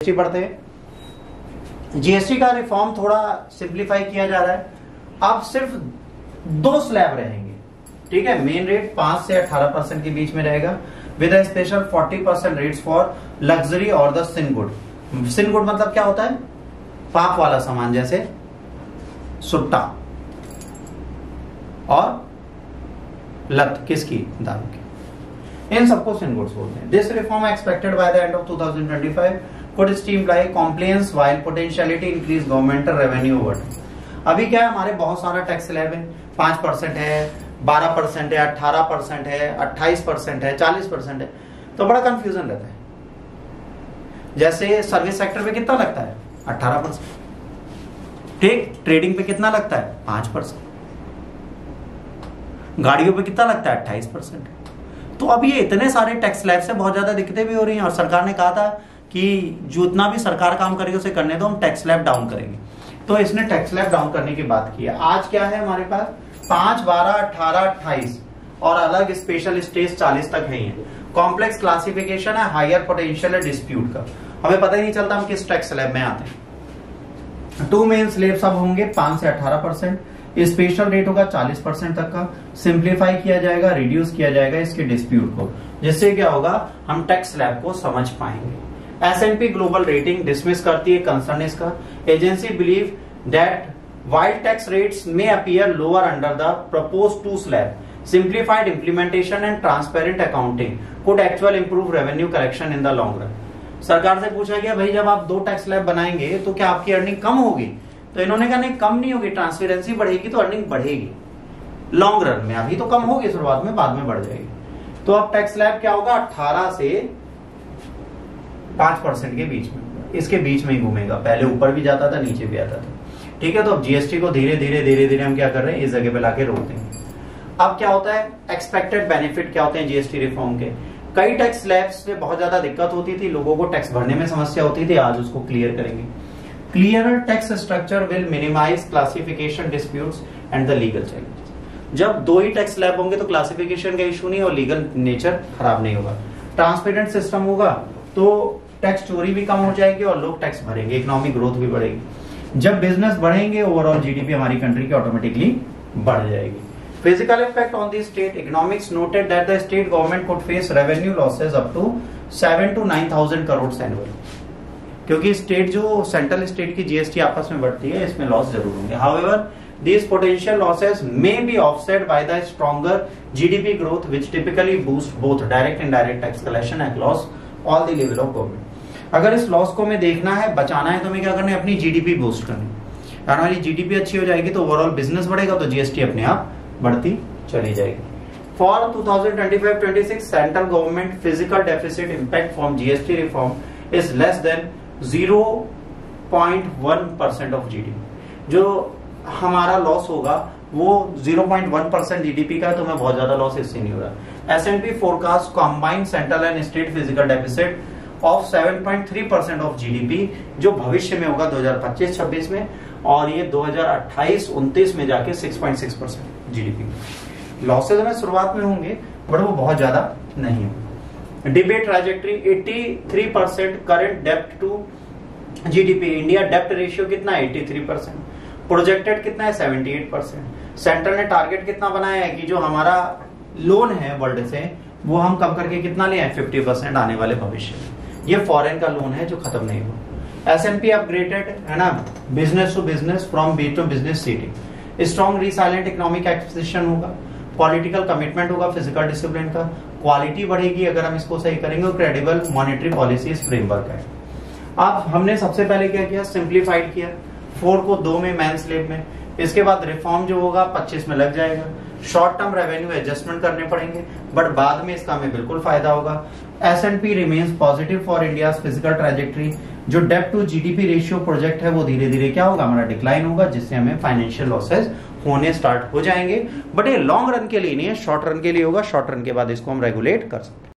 GST पढ़ते हैं। GST का रिफॉर्म थोड़ा सिंप्लीफाई किया जा रहा है। अब सिर्फ 2 स्लैब रहेंगे, ठीक है। मेन रेट 5 से 18% के बीच में रहेगा with a special 40% rates for luxury और the sin good. Sin good मतलब क्या होता है? पाप वाला सामान, जैसे सुट्टा और लत किसकी? दारू की। इन सबको सिन गुड्स बोलते हैं। This reform expected by the end of 2025 could streamline compliance while potentiality increase governmental revenue over time। अभी क्या है, हमारे बहुत सारा टैक्स स्लैब है, 5% है, 12% है, 18% है, 28% है, 40% है, तो बड़ा कंफ्यूजन रहता है। जैसे सर्विस सेक्टर पे कितना लगता है? 18%। ठीक, ट्रेडिंग पे कितना लगता है? 5%। गाड़ियों पे कितना लगता है? 28%। तो अब ये इतने सारे टैक्स स्लैब से बहुत ज्यादा दिक्कतें भी हो रही हैं, और सरकार ने कहा था कि जितना भी सरकार काम करेगी उसे करने दो, हम टैक्स स्लैब डाउन करेंगे। तो इसने टैक्स स्लैब डाउन करने की बात की है। आज क्या है हमारे पास? 5, 12, 18, 28 और अलग स्पेशल स्टेज 40 तक है। कॉम्प्लेक्स क्लासिफिकेशन है, हायर पोटेंशियल है डिस्प्यूट का। हमें पता ही नहीं चलता हम किस टैक्स स्लैब में आते हैं। 2 मेन स्लैब्स अब होंगे 5 से 18%। स्पेशल रेट होगा 40% तक का। सिंप्लीफाई किया जाएगा, रिड्यूस किया जाएगा इसके डिस्प्यूट को, जिससे क्या होगा, हम टैक्स स्लैब को समझ पाएंगे। S&P ग्लोबल रेटिंग डिसमिस करती है कंसर्न इसका। Agency believe that while tax rates may appear lower under the proposed 2 slab, simplified implementation and transparent accounting could actual improve revenue collection in the long run. सरकार से पूछा गया, भाई जब आप 2 टैक्स स्लैब बनाएंगे तो क्या आपकी अर्निंग कम होगी? तो इन्होंने कहा नहीं, कम नहीं होगी, ट्रांसपेरेंसी बढ़ेगी तो अर्निंग बढ़ेगी लॉन्ग रन में। अभी तो कम होगी शुरुआत में, बाद में बढ़ जाएगी। तो अब टैक्स स्लैब क्या होगा? 18 से 5% के बीच में, इसके बीच में ही घूमेगा। पहले ऊपर भी जाता था, नीचे भी आता था, ठीक है। तो अब जीएसटी को धीरे धीरे हम क्या कर रहे हैं, इस जगह पे लाके रोक देंगे। अब क्या होता है, एक्सपेक्टेड बेनिफिट क्या होते हैं जीएसटी रिफॉर्म के? कई टैक्स स्लैब्स में बहुत ज्यादा दिक्कत होती थी, लोगों को टैक्स भरने में समस्या होती थी, आज उसको क्लियर करेंगे। Clearer tax structure will minimise classification disputes and the legal challenges. जब 2 ही टैक्स स्लैब होंगे तो क्लासिफिकेशन का इशू नहीं और लीगल नेचर खराब नहीं होगा। ट्रांसपेरेंट सिस्टम होगा तो टैक्स चोरी भी कम हो जाएगी और लोग टैक्स भरेंगे, इकोनॉमिक ग्रोथ भी बढ़ेगी। जब बिजनेस बढ़ेंगे, ओवरऑल जीडीपी हमारी कंट्री की ऑटोमेटिकली बढ़ जाएगी। Physical effect on the state economics noted that the state government could face revenue losses up to 7 to 9,000 crore annual, क्योंकि स्टेट जो सेंट्रल स्टेट की जीएसटी आपस में बढ़ती है, इसमें लॉस जरूर होंगे। However these potential losses may be offset by the stronger GDP growth which typically boost both direct and indirect tax collection across all the level of government। अगर इस लॉस को हमें देखना है, बचाना है, तो हमें क्या करना है, अपनी जीडीपी बूस्ट करनी है। अगर हमारी जीडीपी अच्छी हो जाएगी तो ओवरऑल बिजनेस बढ़ेगा, तो जीएसटी अपने आप बढ़ती चली जाएगी। For 2025-26 central government physical deficit impact from GST reform is less than 0.1% of GDP. जो हमारा लॉस होगा वो 0.1% जीडीपी का है, तो हमें बहुत ज्यादा लॉस इससे नहीं हो रहा। S&P forecast combined central and state physical deficit of 7.3% of GDP, जो भविष्य में होगा 2025-26 में, और ये 2028-29 में जाके 6.6% जीडीपी। लॉसेज में शुरुआत में होंगे बट वो बहुत ज्यादा नहीं होंगे। Debate trajectory 83% current dept to GDP. India dept ratio कितना है? 83%। प्रोजेक्टेड कितना है? 78%। सेंटर ने टारगेट कितना बनाया है कि जो हमारा लोन है वर्ल्ड से, वो हम कम करके कितना ले आए? 50% आने वाले भविष्य में। ये फॉरेन का लोन है जो खत्म नहीं हुआ। S&P अपग्रेडेड है ना, business to business from B to business seating. Strong resilient economic exposition होगा, पॉलिटिकल कमिटमेंट होगा, फिजिकल डिसिप्लिन का, क्वालिटी बढ़ेगी अगर हम इसको सही करेंगे, और क्रेडिबल मॉनेटरी पॉलिसी फ्रेमवर्क है। अब हमने सबसे पहले क्या किया? सिंप्लीफाइड किया 4 को 2 में, मैन स्लेब में। इसके बाद रिफॉर्म जो होगा 25 में लग जाएगा। शॉर्ट टर्म रेवेन्यू एडजस्टमेंट करने पड़ेंगे, बट बाद में इसका हमें बिल्कुल फायदा होगा। S&P remains positive for India's physical trajectory. जो डेप्ट टू जीडीपी रेशियो प्रोजेक्ट है वो धीरे धीरे क्या होगा, हमारा डिक्लाइन होगा, जिससे हमें फाइनेंशियल लॉसेस होने स्टार्ट हो जाएंगे। बट ये लॉन्ग रन के लिए नहीं है, शॉर्ट रन के लिए होगा। शॉर्ट रन के बाद इसको हम रेगुलेट कर सकते हैं।